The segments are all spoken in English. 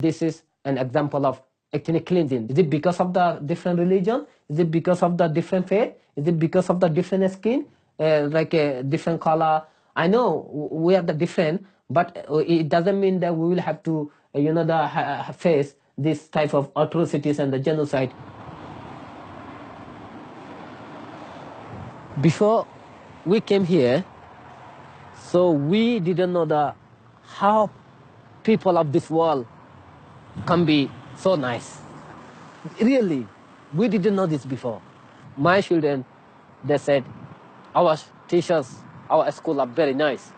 This is an example of ethnic cleansing. Is it because of the different religion? Is it because of the different faith? Is it because of the different skin, like a different color? I know we are the different, but it doesn't mean that we will have to, face this type of atrocities and the genocide. Before we came here, so we didn't know how people of this world can be so nice. Really, we didn't know this before. My children, they said, our teachers, our school are very nice,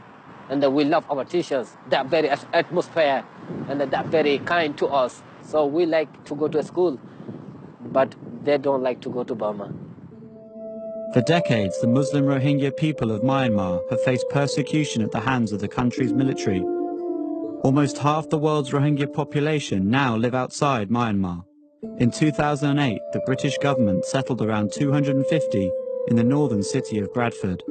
and we love our teachers. They are very atmosphere, and they are very kind to us. So we like to go to school, but they don't like to go to Burma. For decades, the Muslim Rohingya people of Myanmar have faced persecution at the hands of the country's military. Almost half the world's Rohingya population now live outside Myanmar. In 2008, the British government settled around 250 in the northern city of Bradford.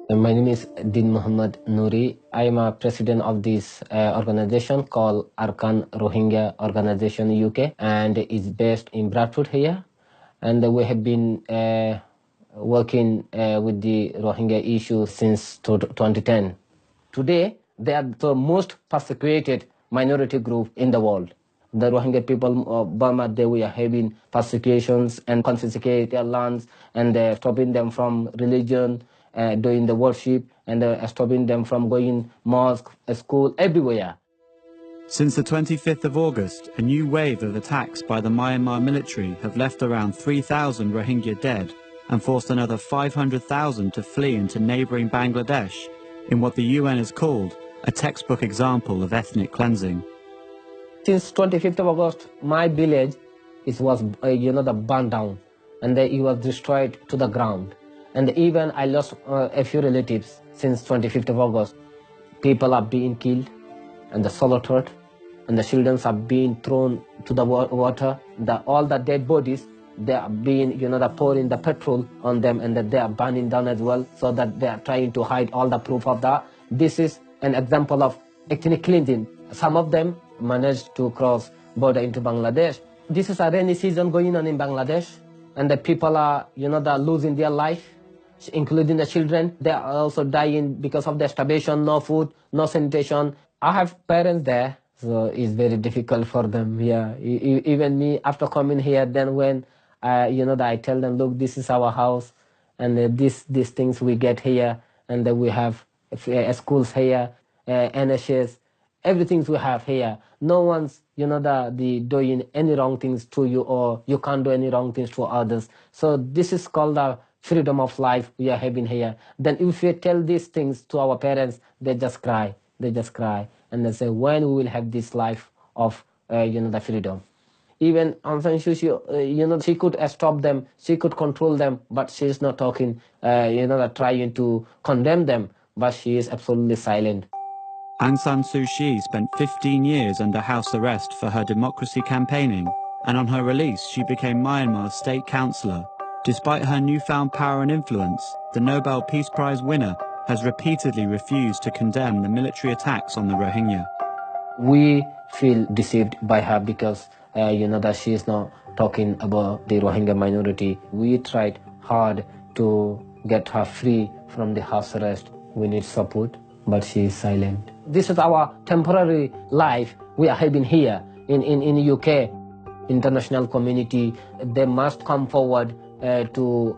My name is Deen Mohammed Noori. I am a president of this organization called AROUK Rohingya Organization UK, and it's based in Bradford here. And we have been working with the Rohingya issue since 2010. Today, they are the most persecuted minority group in the world. The Rohingya people of Burma, they were having persecutions and confiscated their lands, and stopping them from religion, doing the worship, and stopping them from going mosque, school, everywhere. Since the 25th of August, a new wave of attacks by the Myanmar military have left around 3,000 Rohingya dead and forced another 500,000 to flee into neighbouring Bangladesh, in what the UN has called a textbook example of ethnic cleansing. Since 25th of August, my village was burned down, and it was destroyed to the ground. And even I lost a few relatives since 25th of August. People are being killed and slaughtered, and the children are being thrown to the water. All the dead bodies, they are being, pouring the petrol on them, and that they are burning down as well, so that they are trying to hide all the proof of that. This is an example of ethnic cleansing. Some of them managed to cross border into Bangladesh. This is a rainy season going on in Bangladesh, and the people are, they're losing their life, including the children. They are also dying because of the starvation, no food, no sanitation. I have parents there, so it's very difficult for them. Yeah, even me, after coming here, then when I tell them, look, this is our house, and these things we get here, and then we have schools here, NHS, everything we have here. No one's, doing any wrong things to you, or you can't do any wrong things to others. So this is called the freedom of life we are having here. Then if we tell these things to our parents, they just cry. They just cry, and they say, when we will have this life of, the freedom. Even Aung San Suu Kyi, she could stop them, she could control them, but she is not talking, trying to condemn them, but she is absolutely silent. Aung San Suu Kyi spent 15 years under house arrest for her democracy campaigning, and on her release she became Myanmar's state councillor. Despite her newfound power and influence, the Nobel Peace Prize winner has repeatedly refused to condemn the military attacks on the Rohingya. We feel deceived by her because, that she is not talking about the Rohingya minority. We tried hard to get her free from the house arrest. We need support, but she is silent. This is our temporary life we are having here in UK. International community, they must come forward to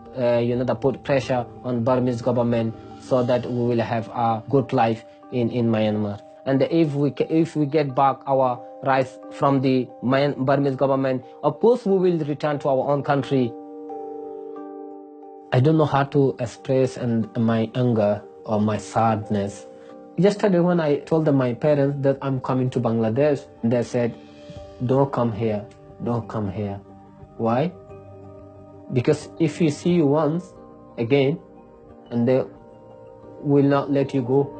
put pressure on Burmese government so that we will have a good life in Myanmar. And if we get back our rights from the Burmese government, of course we will return to our own country. I don't know how to express my anger or my sadness. Yesterday when I told my parents that I'm coming to Bangladesh, they said, don't come here, don't come here. Why? Because if we see you once again, and they will not let you go.